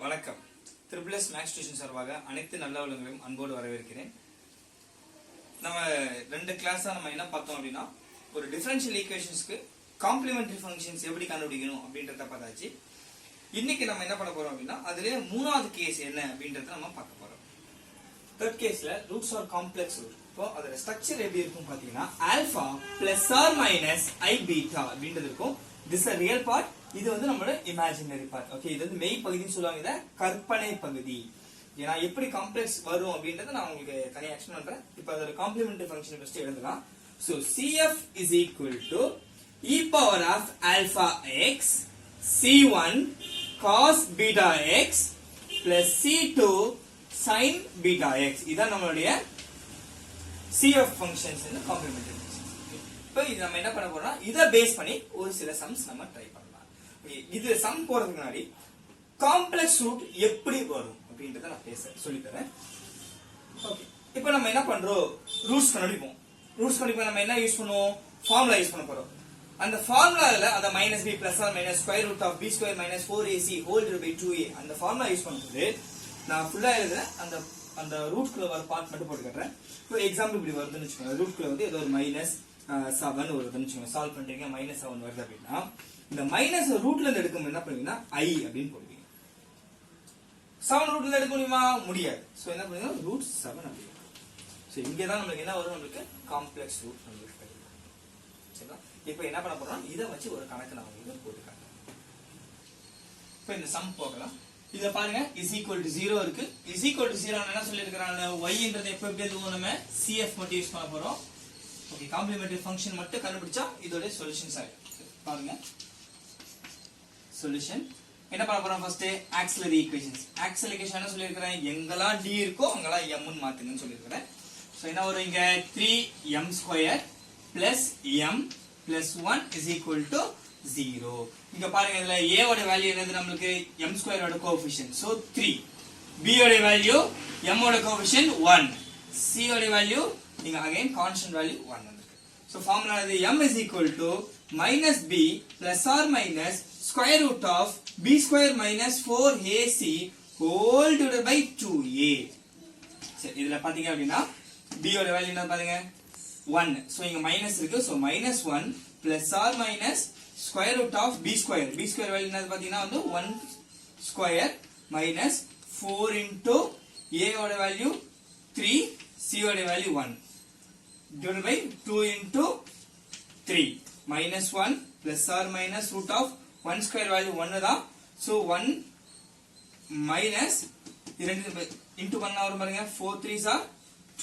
வணக்கம். Triple S maths tuition சார்பாக அனைத்து நல்ல உள்ளங்களையும் அன்போடு வரவேற்கிறேன். நம்ம ரெண்டு கிளாஸா நம்ம என்ன பார்த்தோம் அப்படின்னா, ஒரு டிஃபரன்ஷியல் ஈக்குவேஷன்ஸ்க்கு காம்ப்ளிமெண்டரி ஃபங்க்ஷன்ஸ் எப்படி கண்டுபிடிக்கணும் அப்படின்றத பார்த்தாச்சு. இன்னைக்கு நம்ம என்ன பண்ண போறோம் அப்படின்னா, அதுல மூணாவது கேஸ் என்ன அப்படின்றத நம்ம பார்க்க போறோம். தேர்ட் கேஸ்ல ரூட்ஸ் ஆர் காம்ப்ளெக்ஸ் ரூட். இப்போ அதோட ஸ்ட்ரக்சர் எப்படி இருக்கும் பாத்தீங்கன்னா, alpha plus or minus i beta அப்படின்றது இருக்கும். திஸ் ஆர் ரியல் பார்ட், இது வந்து நம்மளோட இமேஜினரி பார்ட். ஓகே, இது வந்து மெய் பகுதின்னு சொல்லுவாங்க, இத கற்பனை பகுதி. ஏன்னா எப்படி காம்ப்ளெக்ஸ் வரும் அப்படின்றத நான் உங்களுக்கு தனியா எக்ஸ்பிளைன் பண்றேன். இப்போ அதோட காம்ப்ளிமெண்டரி ஃபங்க்ஷன் ஃபர்ஸ்ட் எழுதலாம். So CF is equal to e power of alpha x c1 cos beta x plus c2 sin beta x. இதான் நம்மளுடைய CF functions in complementary functions. இப்போ இது நம்ம என்ன பண்ண போறோம்னா, இத பேஸ் பண்ணி ஒரு சில சம்ஸ் நம்ம ட்ரை பண்ணலாம். இது சம் போறதுக்கு முன்னாடி காம்ப்ளெக்ஸ் ரூட் எப்படி வரும் அப்படின்றத நான் சொல்லி தரேன். ஓகே, இப்போ நம்ம என்ன பண்றோம், ரூட்ஸ் கண்டுபிடிப்போம். ரூட்ஸ் கண்டுபிடிப்போம். நம்ம என்ன யூஸ் பண்ணுவோம், ஃபார்முலா யூஸ் பண்ண போறோம். அந்த ஃபார்முலால அந்த minus b plus or minus square root of b square minus 4ac whole divided by 2a அந்த ஃபார்முலா யூஸ் பண்ணும்போது நான் ஃபுல்லா எழுதுறேன். அந்த ரூட்குள்ள வர பார்ட் மட்டும் போட்டு காட்டுறேன். இப்போ எக்ஸாம்பிள் இப்படி வருதுன்னு வச்சுக்கோங்க. ரூட்குள்ள வந்து ஏதோ ஒரு மைனஸ் 7 வருதுன்னு வச்சுக்கோங்க. சால்வ் பண்றீங்க, மைனஸ் 7 வருது அப்படின்னா, இந்த மைனஸ் ரூட்ல இருந்து எடுக்கும்போது என்ன பண்ணுவீங்கன்னா ஐ அப்படின்னு போடுவீங்க. 7 ரூட்ல இருந்து எடுக்க முடியுமா? முடியாது. சோ என்ன பண்ணுவீங்க, ரூட் 7 அப்படி. சோ இங்க தான் நமக்கு என்ன வரும், நமக்கு காம்ப்ளெக்ஸ் ரூட் நமக்கு கிடைக்கும். சரிங்களா? இப்போ என்ன பண்ண போறோம், இத வச்சு ஒரு கணக்கு நான் உங்களுக்கு போட்டு காட்டுறேன். இப்போ இந்த சம் போகலாம். இத பாருங்க, இஸ் ஈக்குவல் டு 0 இருக்கு. இஸ் ஈக்குவல் டு 0 என்ன சொல்லி இருக்காங்க, y-ன்றது எப்ப எப்படி எழுதுவோம், நம்ம CF மட்டும் யூஸ் பண்ண போறோம். ஓகே, காம்ப்ளிமெண்டரி ஃபங்க்ஷன் மட்டும் கண்டுபிடிச்சா இதோட சொல்யூஷன்ஸ் ஆயிடும். பாருங்க, சொல்யூஷன் என்ன பண்ண போறோம், first auxiliary equations. Auxiliary equation என்ன சொல்லி இருக்கேன், எங்கெல்லாம் d இருக்கோ அங்கெல்லாம் m ன்னு மாத்துங்கன்னு சொல்லி இருக்கேன். சோ என்ன வரும், இங்க 3m² plus m plus 1 is equal to 0. இங்க பாருங்க, இதுல a ஓட வேல்யூ என்னது, நமக்கு m² ஓட கோஎஃபிஷியன்ட். சோ 3. b ஓட வேல்யூ m ஓட கோஎஃபிஷியன்ட் 1. c ஓட வேல்யூ இங்க அகைன் கான்ஸ்டன்ட் வேல்யூ 1 வந்திருக்கு. சோ ஃபார்முலா இது m is equal to minus b plus or minus square root of b square minus 4ac whole divided by 2a. சரி, இதுல பாத்தீங்க அப்படின்னா b ஓட வேல்யூ என்ன பாருங்க 1. சோ இங்க மைனஸ் இருக்கு. So minus 1 plus or minus square root of b square. b square value என்ன பாத்தீங்கன்னா வந்து 1 square minus 4 into a ஓட வேல்யூ 3, c ஓட value 1 divided by 2 into 3 minus 1 plus or minus root of 1 square value 1 தான். so 1 minus 2 into 1 வரும் பாருங்க, 4 3s are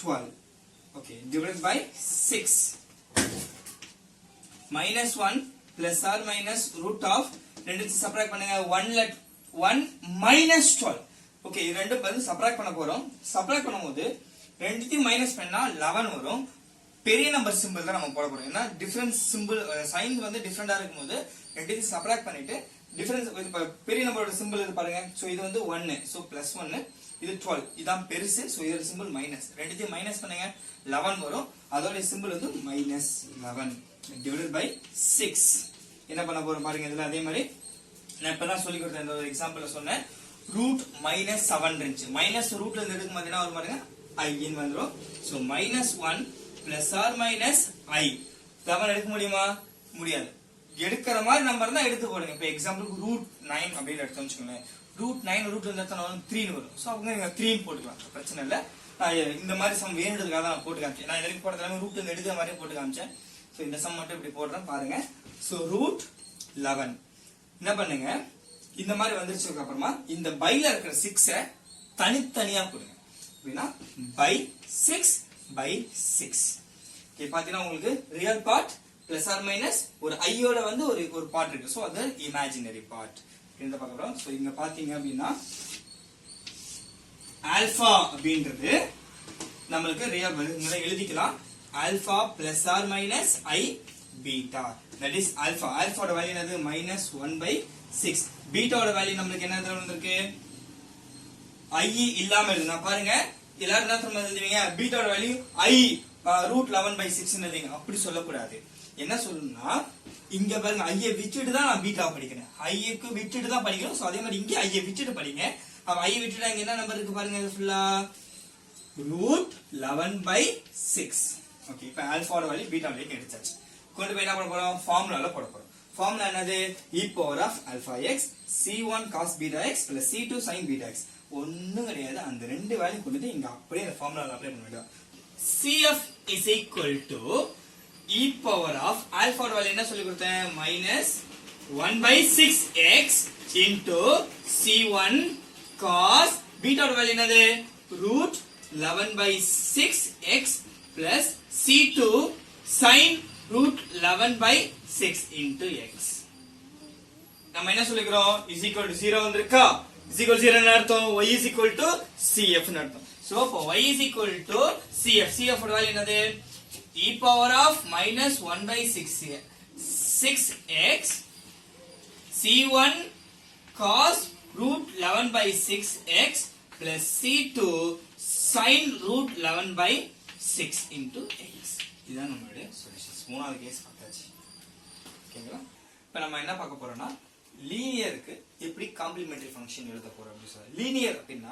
12. okay, divided by 6 minus 1 plus or minus root of 2 subtract பண்ணுங்க, 1 minus 12. okay, இது ரெண்டும் பதில் subtract பண்ண போறோம். சப்ட்ராக்ட் பண்ணும்போது ரெண்டுத்தையும் மைனஸ் பண்ணா 11 வரும். பெரிய நம்பர் சிம்பிள் தான் நம்ம போட போறோம். ஏன்னா டிஃபரன்ஸ் சிம்பிள் சைன் வந்து டிஃபரெண்டா இருக்கும்போது ரெண்டுத்தையும் சப்ட்ராக்ட் பண்ணிட்டு டிஃபரன்ஸ் பெரிய நம்பரோட சிம்பிள் இது பாருங்க. சோ இது வந்து 1, சோ +1, இது 12, இதான் பெருசு. சோ இதோட சிம்பிள் மைனஸ், ரெண்டுத்தையும் மைனஸ் பண்ணுங்க 11 வரும். அதோட சிம்பிள் வந்து -11 டிவைடட் பை 6. என்ன பண்ண போறோம் பாருங்க, இதுல அதே மாதிரி நான் இப்பதான் சொல்லி கொடுத்தேன். இந்த ஒரு எக்ஸாம்பிள்ல சொன்னேன், ரூட் -7 இருந்துச்சு. மைனஸ் ரூட்ல இருந்து எடுக்கும் போது என்ன வரும் பாருங்க, i ன்னு வந்துரும். So -1 plus or minus i 7 எடுக்க முடியுமா? முடியாது. எடுக்கிற மாதிரி நம்பர் தான் எடுத்து போடுங்க. இப்போ எக்ஸாம்பிளுக்கு ரூட் 9 அப்படின்னு எடுத்து வச்சுக்கோங்க. ரூட் 9 ரூட்ல இருந்தா 3 வரும். சோ அவங்க நீங்க 3 போட்டுக்கலாம், பிரச்சனை இல்ல. இந்த மாதிரி சம் வேணுன்றதுக்காக தான் நான் போட்டு காமிச்சேன். நான் இதுக்கு போடுறதுல ரூட்ல இருந்து எடுக்கிற மாதிரி போட்டு காமிச்சேன். சோ இந்த சம் மட்டும் இப்படி போடுறேன் பாருங்க. சோ ரூட் 11 என்ன பண்ணுங்க, இந்த மாதிரி வந்துருச்சதுக்கு அப்புறமா இந்த பைல இருக்கிற 6 தனித்தனியா கொடுங்க. அப்படின்னா பை 6 by 6. okay, பாத்தீங்கன்னா உங்களுக்கு real part plus or minus ஒரு ஐயோட வந்து ஒரு பார்ட் இருக்கு. சோ அது இமேஜினரி பார்ட் இந்த பார்க்கறோம். சோ இங்க பாத்தீங்க அப்படின்னா ஆல்பா அப்படின்றது நமக்கு ரியல் வேல்யூ எழுதிக்கலாம். Alpha plus or minus i beta, that is alpha. ஆல்பாவோட வேல்யூ என்னது, -1/6. பீட்டாவோட வேல்யூ நமக்கு என்ன வந்திருக்கு, ஐ இல்லாம எழுதுனா பாருங்க. எல்லாரும் என்ன சொல்ல எழுதுவீங்க, பீட்டாவோட வேல்யூ i √11/6 எழுதுவீங்க. அப்படி சொல்லக்கூடாது. என்ன சொல்லணும்னா இங்க பாருங்க ஐயை விட்டுட்டு தான் நான் பீட்டா படிக்கிறேன், ஐக்கு விட்டுட்டு தான் படிக்கணும். சோ அதே மாதிரி இங்க ஐயை விட்டுட்டு படிங்க. அப்ப ஐயை விட்டுட்டு அங்க என்ன நம்பர் இருக்கு பாருங்க, இது ஃபுல்லா √11/6. ஓகே, இப்போ ஆல்பாவோட வேல்யூ பீட்டா வேல்யூ எடுத்தாச்சு. கொண்டு போய் என்ன பண்ண போறோம், ஃபார்முலால போட போறோம். ஃபார்முலா என்னது, e power of alpha x c1 cos beta x plus c2 sin beta x. ஒண்ணும் கிடையாது, அந்த ரெண்டு வேல்யூ கொண்டு இங்க அப்படியே அந்த ஃபார்முலால அப்ளை பண்ண வேண்டியது. cf is equal to e power of alpha ஓட வேல்யூ என்ன சொல்லி கொடுத்தேன், -1/6x into c1 cos beta ஓட வேல்யூ என்னது, √11/6x plus c2 sin √11/6 into x. நம்ம என்ன சொல்லிக்கிறோம், is equal to 0 வந்திருக்கா, is equal to 0 என்ன அர்த்தம், y is equal to cf ன்னு அர்த்தம். சோ அப்போ y is equal to cf, cf ஓட வேல்யூ என்னது, e power of -1/6x c1 cos √11/6x plus c2 sin √11/6 into x. இதுதான் நம்மளுடைய சொல்யூஷன்ஸ். மூணாவது கேஸ் பார்த்தாச்சு. ஓகேங்களா? இப்போ நம்ம என்ன பார்க்க போறோம்னா, லீனியருக்கு எப்படி காம்ப்ளிமெண்டரி ஃபங்க்ஷன் எழுத போறோம் அப்படின்னு சொல்றோம். லீனியர் அப்படின்னா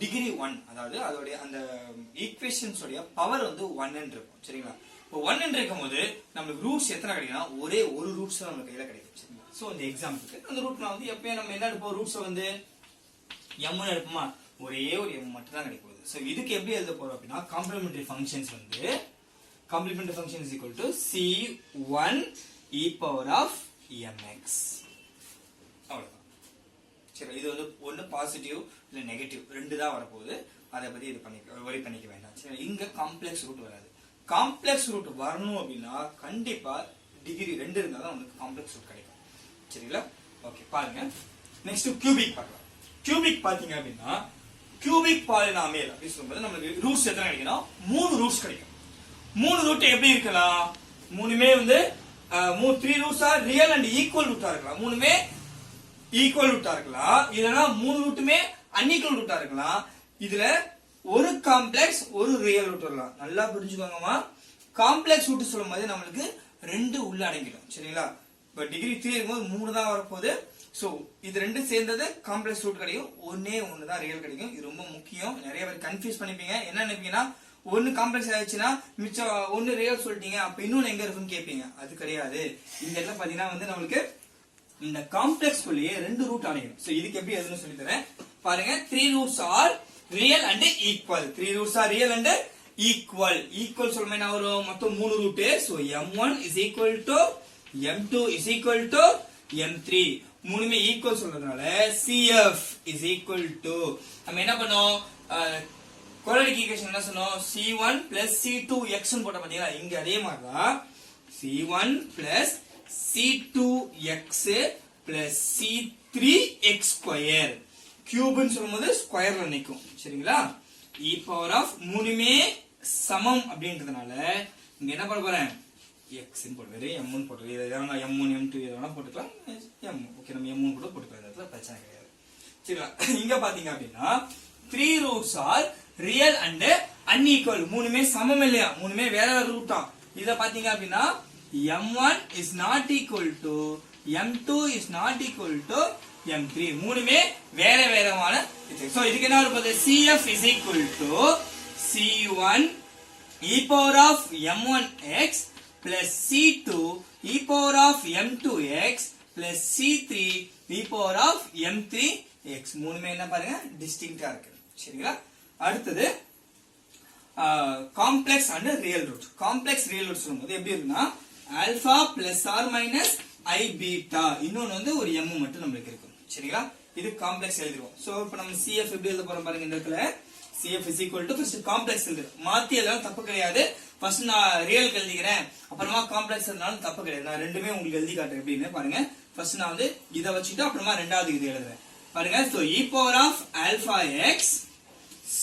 டிகிரி 1, அதாவது அதோடைய அந்த ஈக்குவேஷன்ஸ் உடைய பவர் வந்து 1 ன்னு இருக்கும். சரிங்களா? இப்போ 1 ன்னு இருக்கும்போது நமக்கு ரூட்ஸ் எத்தனை கிடைக்கும்னா, ஒரே ஒரு ரூட்ஸ் தான் நமக்கு கையில கிடைக்கும். சரிங்களா? சோ இந்த எக்ஸாம்பிளுக்கு அந்த ரூட் நான் வந்து எப்பயும் நம்ம என்ன எடுப்போம், ரூட்ஸ் வந்து m ன்னு எடுப்போமா, ஒரே ஒரு m மட்டும் தான் கிடைக்கும். சோ இதுக்கு எப்படி எழுத போறோம் அப்படின்னா, காம்ப்ளிமெண்டரி ஃபங்க்ஷன்ஸ் வந்து complementary function is equal to c1 e power of mx. அவ்வளவுதான். சரி, இது வந்து ஒன்னு பாசிட்டிவ் இல்ல நெகட்டிவ் ரெண்டு தான் வரப்போகுது. அதை பத்தி இது வரி பண்ணிக்க வேண்டாம். சரி, இங்க காம்ப்ளெக்ஸ் ரூட் வராது. காம்ப்ளெக்ஸ் ரூட் வரணும் அப்படின்னா கண்டிப்பா டிகிரி 2 இருந்தா தான் உங்களுக்கு காம்ப்ளெக்ஸ் ரூட் கிடைக்கும். சரிங்களா? ஓகே, பாருங்க. நெக்ஸ்ட் கியூபிக் பார்க்கலாம். கியூபிக் பாத்தீங்க அப்படின்னா கியூபிக் பாலினாமியல் அப்படின்னு சொல்லும்போது நமக்கு ரூட்ஸ் எத்தனை கிடைக்கும், 3 ரூட்ஸ் கிடைக்கும். 3 ரூட் எப்படி இருக்கலாம், மூணுமே வந்து 3 roots are real and equal ரூட்டா இருக்கலாம். மூணுமே ஈக்குவல் ரூட்டா இருக்கலாம். இல்லனா 3 ரூட்டுமே அன்ஈக்குவல் ரூட்டா இருக்கலாம். இதுல ஒரு காம்ப்ளெக்ஸ் ஒரு ரியல் ரூட் வரலாம். நல்லா புரிஞ்சுக்கோங்கம்மா. காம்ப்ளெக்ஸ் ரூட் சொல்லும்போது நம்மளுக்கு 2 உள்ள அடங்கிடும். சரிங்களா? இப்ப டிகிரி 3 இருக்கும்போது 3 தான் வரப்போகுது. சோ இது ரெண்டு சேர்ந்தது காம்ப்ளெக்ஸ் ரூட் கிடைக்கும். ஒன்னே ஒன்னு தான் ரியல் கிடைக்கும். இது ரொம்ப முக்கியம். நிறைய பேர் கன்ஃபியூஸ் பண்ணிப்பீங்க. என்ன நினைப்பீங்கன்னா, ஒன்னு காம்ப்ளெக்ஸ் ஆயிடுச்சுன்னா மிச்சம் ஒன்னு ரியல் சொல்லிட்டீங்க, அப்ப இன்னொன்னு எங்க இருக்குன்னு கேட்பீங்க. அது கிடையாது. இந்த இடத்துல பாத்தீங்கன்னா வந்து நம்மளுக்கு இந்த காம்ப்ளெக்ஸ் குள்ளேயே 2 ரூட் அடையும். சோ இதுக்கு எப்படி எழுதணும் சொல்லி தரேன் பாருங்க. 3 roots are real and equal. 3 roots are real and equal. Equal சொல்லுமே என்ன வரும், மொத்தம் 3 root. So m1 is equal to m2 is equal to m3. மூணுமே ஈக்குவல் சொல்றதுனால cf is equal to நம்ம என்ன பண்ணோம், குவாட்ரேட்டிக் ஈக்குவேஷன் என்ன சொன்னோம், c1 plus c2x ன்னு போட்ட பாத்தீங்களா, இங்க அதே மாதிரி தான் c1 plus c2x plus c3x square. கியூப்னு சொல்லும்போது ஸ்கொயர்ல நிக்கும். சரிங்களா? e power of மூணுமே சமம் அப்படின்றதுனால இங்க என்ன பண்ண போறேன், x ன்னு போடுறது, m ன்னு போடுறது. இதெல்லாம் m1 m2 இதெல்லாம் போட்டுக்கலாம். m ஓகே, நம்ம m1 கூட போட்டுக்கலாம். இதுல பிரச்சனை கிடையாது. சரிங்களா? இங்க பாத்தீங்க அப்படின்னா 3 roots are real and unequal. மூணுமே சமம் இல்லையா, மூணுமே வேற வேற ரூட்டா. இத பாத்தீங்க அப்படின்னா m1 is not equal to m2 is not equal to m3. மூணுமே வேற வேறமான. சோ இதுக்கு என்ன வருது, cf is equal to c1 e power of m1x plus c2 e power of m2x plus c3 e power of m3x. மூணுமே என்ன பாருங்க டிஸ்டிங்க்டா இருக்கு. சரிங்களா? அடுத்தது complex and real root. Complex real root சொல்லும்போது எப்படி இருக்குன்னா, alpha plus or minus i beta, இன்னொன்னு வந்து ஒரு m மட்டும் நம்மளுக்கு இருக்கும். சரிங்களா? இது காம்ப்ளெக்ஸ் எழுதிடுவோம். சோ இப்போ நம்ம cf எப்படி எழுத போறோம் பாருங்க. இந்த இடத்துல cf is equal to first complex எழுது. மாத்தி எழுதலாம் தப்பு கிடையாது. ஃபர்ஸ்ட் நான் ரியல் எழுதிக்கிறேன், அப்புறமா காம்ப்ளெக்ஸ் எழுதினாலும் தப்பு கிடையாது. நான் ரெண்டுமே உங்களுக்கு எழுதி காட்டுறேன் எப்படின்னு பாருங்க. ஃபர்ஸ்ட் நான் வந்து இத வச்சுட்டு அப்புறமா ரெண்டாவது இது எழுதுறேன் பாருங்க. So e power of alpha x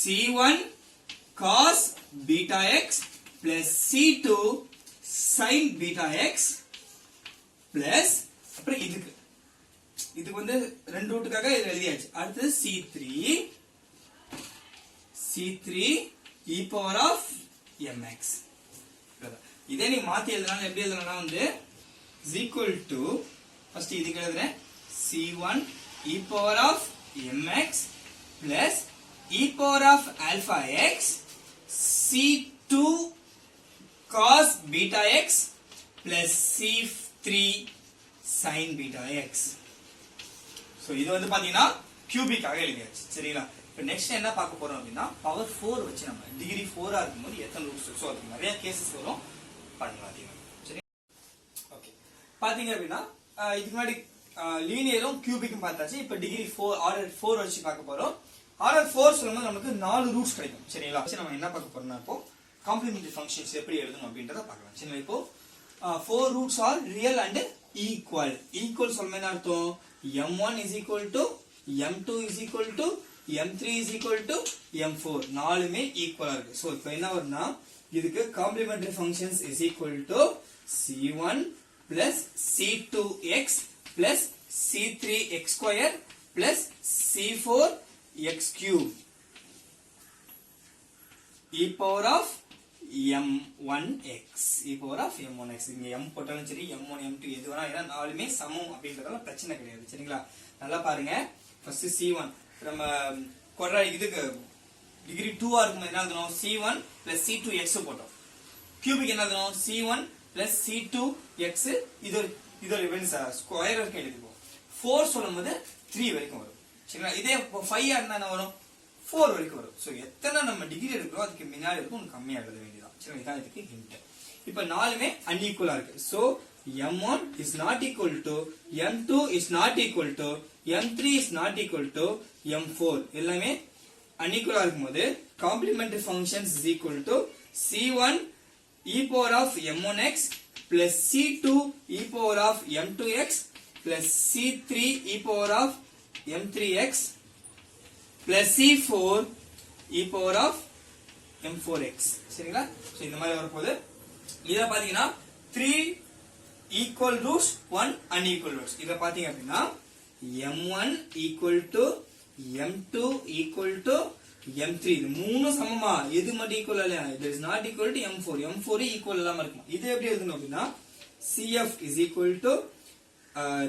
c1 cos beta x plus c2 sin beta x plus அப்புறம் இதுக்கு வந்து ரெண்டு ரூட்டுக்காக இது எழுதியாச்சு. அடுத்து c3 e power of mx. இதே நீ மாத்தி எழுதலாம். எப்படி எழுதலாம் வந்து is equal to first இதுக்கு எழுதுறேன் c1 e power of mx plus e power of alpha x c2 cos beta x plus c3 sin beta x. So இது வந்து பாத்தீங்கன்னா கியூபிக்காக எழுதியாச்சு. சரிங்களா? இப்போ நெக்ஸ்ட் என்ன பார்க்க போறோம் அப்படின்னா பவர் 4 வச்சு நம்ம டிகிரி 4 ஆ இருக்கும்போது எத்தனை ரூட்ஸ் ஸோ அது நிறைய கேசஸ் வரும் பண்ணலாம். சரி, ஓகே. பாத்தீங்க அப்படின்னா இதுக்கு முன்னாடி லீனியரும் கியூபிக்கும் பார்த்தாச்சு. இப்போ டிகிரி 4 ஆர்டர் 4 வச்சு பார்க்க போறோம். ஆர்டர் 4 சொல்லும்போது நமக்கு 4 ரூட்ஸ் கிடைக்கும். சரிங்களா? நம்ம என்ன பார்க்க போறோம்னா இப்போ காம்ப்ளிமெண்டரி ஃபங்க்ஷன்ஸ் எப்படி எழுதணும் அப்படின்றத பார்க்கலாம். சரிங்களா? இப்போ 4 roots are real and equal. Equal சொல்லும்போது என்ன அர்த்தம்? m1 is equal to m2 is equal to m3 is equal to m4 நாலுமே ஈக்குவலா இருக்கு. சோ இப்போ என்ன வரும்னா இதுக்கு complementary functions is equal to c1 plus c2x plus c3x square plus c4x cube e power of m1x e power of m1x. இங்க m போட்டாலும் சரி m1 m2 எது வேணா ஏன்னா நாலுமே சமம் அப்படின்றதால பிரச்சனை கிடையாது. சரிங்களா? நல்லா பாருங்க. ஃபர்ஸ்ட் c1 நம்ம குவாட்ராட்டிக் இதுக்கு டிகிரி 2 ஆ இருக்கும்போது என்ன எழுதணும்? c1 plus c2x போட்டோம். கியூபிக் என்ன எழுதணும்? c1 plus c2x இது ஒரு ஸ்கொயர் வரைக்கும் எழுதிப்போம். 4 சொல்லும்போது 3 வரைக்கும் வரும். சரிங்களா? இதே 5 இருந்தா என்ன வரும்? 4 வரைக்கும் வரும். சோ எத்தனை நம்ம டிகிரி எடுக்கிறோம் அதுக்கு முன்னாடி இருக்கும் கம்மியா எழுத வேண்டியதான். சரி, இதான் இதுக்கு ஹிண்ட். இப்போ நாலுமே அன்ஈக்குவலா இருக்கு. So m1 is not equal to m2 is not equal to m3 is not equal to m4 எல்லாமே அன்ஈக்குவலா இருக்கும்போது complementary functions is equal to c1 e power of m1x plus c2 e power of m2x plus c3 e power of m3x plus c4 e power of m4x. சரிங்களா? So இந்த மாதிரி வரப்போகுது. இத பாத்தீங்கன்னா 3 equal roots 1 unequal roots. இத பாத்தீங்க அப்படின்னா m1 equal to m2 equal to m3 இது மூணு சமமா எது மட்டும் ஈக்குவல் இல்லையா? it is not equal to m4 m4 equal இல்லாம இருக்கும். இது எப்படி எழுதணும் அப்படின்னா cf is equal to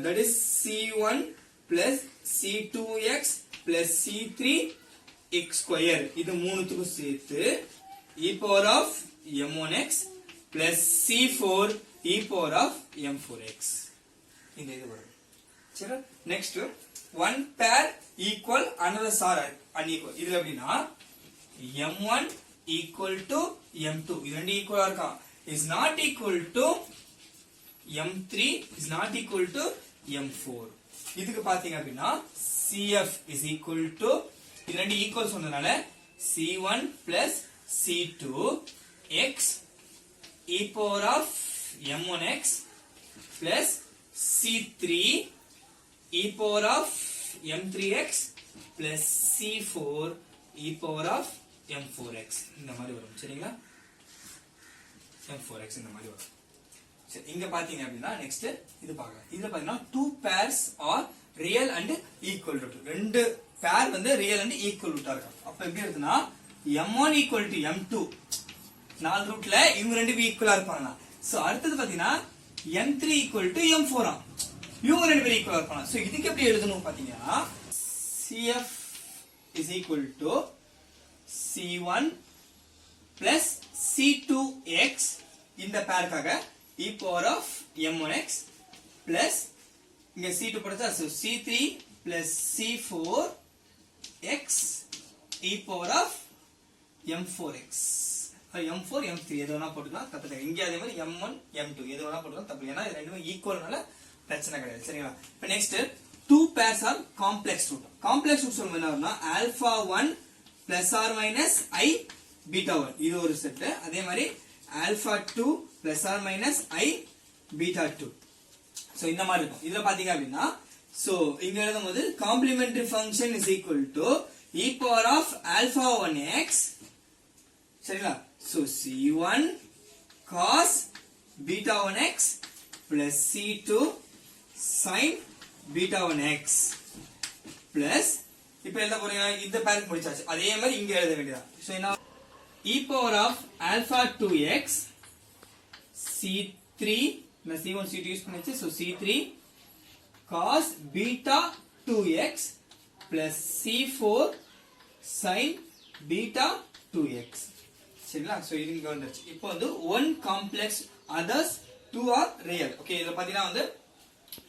that is c1 plus c2x plus c3 x square இது மூணுத்துக்கும் சேர்த்து e power of m1x plus c4 e power of m4x இந்த இது வரும். சரி, next one pair equal another are unequal. இதுல எப்படின்னா m1 equal to m2 இது ரெண்டு ஈக்குவலா இருக்கான் is not equal to m3 is not equal to m4. இதுக்கு பாத்தீங்க அப்படின்னா cf is equal to இது ரெண்டு ஈக்குவல் சொன்னதுனால c1 plus c2 x e power of m1x plus c3 e power of m3x plus c4 e power of m4x இந்த மாதிரி வரும். சரிங்களா? m4x இந்த மாதிரி வரும். சரி, இங்க பாத்தீங்க அப்படின்னா நெக்ஸ்ட் இது பார்க்கலாம். இதுல பாத்தீங்கன்னா 2 pairs are real and equal root. ரெண்டு பேர் வந்து ரியல் அண்ட் ஈக்குவல் ரூட்டா இருக்கும். அப்ப எப்படி இருக்குன்னா m1 equal to m2 நாலு ரூட்ல இவங்க ரெண்டு ஈக்குவலா இருப்பாங்க. சோ அடுத்தது பாத்தீங்கன்னா m3 equal to m4 ஆ இவங்க ரெண்டு பேரும் ஈக்குவலா இருப்பாங்க. சோ இதுக்கு எப்படி எழுதணும் பாத்தீங்கன்னா cf is equal to c1 plus c2x இந்த பேருக்காக e power of m1x plus இங்க c2 போடுறதா so c3 plus c4x e power of m4x m4 m3 எது வேணா போட்டுக்கலாம் தப்பு இல்லை. இங்க அதே மாதிரி m1 m2 எது வேணா போட்டுக்கலாம் தப்பு இல்லை. ஏன்னா இது ரெண்டுமே ஈக்குவல்னால பிரச்சனை கிடையாது. சரிங்களா? இப்போ next 2 pairs are complex root. complex root சொல்லும்போது என்ன வரும்னா alpha 1 plus or minus I beta 1 இது ஒரு செட். அதே மாதிரி alpha 2 plus or minus I beta 2. So இந்த மாதிரி இருக்கும். இதுல பாத்தீங்க அப்படின்னா சோ இங்க எழுதும்போது complementary function is equal to e power of alpha 1x. சரிங்களா? So c1 cos beta 1x plus c2 sin beta 1x plus இப்போ என்ன போறீங்க இந்த பேருக்கு முடிச்சாச்சு. அதே மாதிரி இங்க எழுத வேண்டியதா. சோ என்ன e power of alpha 2x c3 நான் C1 C2 யூஸ் பண்ணிச்சு. so C3 cos beta 2x plus C4 sin beta 2x. சரிங்களா? சோ இது இங்க வந்துருச்சு. இப்போ வந்து one complex others two are real. Okay, இத பாத்தீங்கன்னா வந்து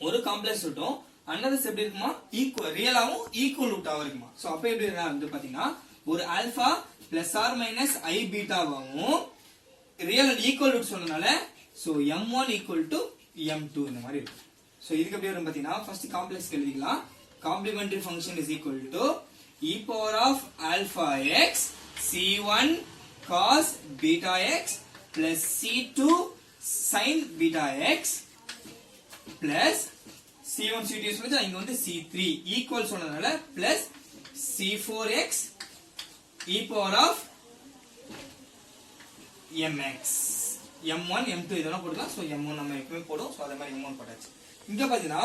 ஒரு காம்ப்ளெக்ஸ் ரூட்டும் அனதர்ஸ் எப்படி இருக்குமா ஈக்குவல் ரியலாவும் ஈக்குவல் ரூட்டாவும் இருக்குமா. சோ அப்ப எப்படி இருக்கா வந்து பாத்தீங்கன்னா ஒரு alpha plus or minus i பீட்டாவாவும் ரியல் அண்ட் ஈக்குவல் ரூட் சொன்னனால so m1 equal to m2 இந்த மாதிரி இருக்கும். சோ இதுக்கு எப்படி வரும் பாத்தீங்கன்னா ஃபர்ஸ்ட் காம்ப்ளெக்ஸ் எழுதிக்கலாம். Complementary function is equal to e power of alpha x c1 cos beta x plus c2 sin beta x plus c1 c2 use பண்ணி இங்க வந்து c3 ஈக்குவல் சொன்னதால plus c4x e power of mx m1 m2 இதெல்லாம் போடலாம். So m1 நம்ம எப்பவுமே போடுவோம். So அதே மாதிரி m1 போட்டாச்சு. இங்க பாத்தீங்கன்னா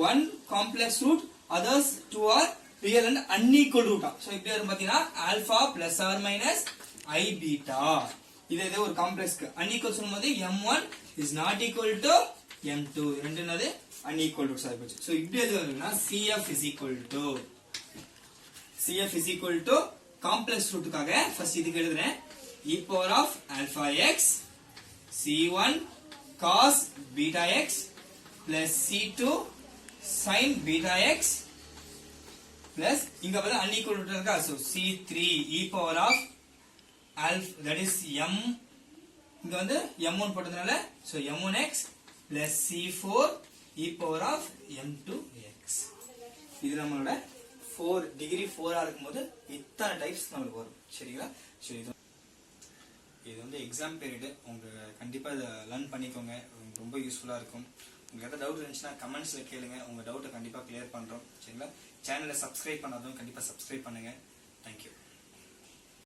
one complex root others two are real and unequal root. So இப்படி வரும் பாத்தீங்கன்னா alpha plus or minus I beta. இதே ஒரு காம்ப்ளெக்ஸ்க்கு unequal சொல்லும்போது m1 is not equal to m2 ரெண்டுனது unequal roots ஆகி போச்சு. சோ இப்படி எது வரும்னா CF is equal to complex ரூட்டுக்காக ஃபர்ஸ்ட் இதுக்கு எழுதுறேன் e power of alpha x c1 cos beta x plus c2 sin beta x plus இங்க பாத்தா unequal root இருக்கா. so c3 e power of alpha that is m இங்க வந்து m1 போட்டதனால so m1x plus c4 e power of m2x. இது நம்மளோட 4 degree 4 இருக்கும்போது இத்தனை types நமக்கு வரும். சரிங்களா? சோ இது வந்து எக்ஸாம் பீரியட். உங்க கண்டிப்பா இத லேர்ன் பண்ணிக்கோங்க. ரொம்ப யூஸ்ஃபுல்லா இருக்கும். உங்களுக்கு ஏதாவது டவுட் இருந்துச்சுன்னா கமெண்ட்ஸ்ல கேளுங்க. உங்க டவுட்டை கண்டிப்பா கிளியர் பண்றோம். சரிங்களா? சேனலை சப்ஸ்கிரைப் பண்ணாதவங்க கண்டிப்பா சப்ஸ்கிரைப் பண்ணுங்க. Thank you.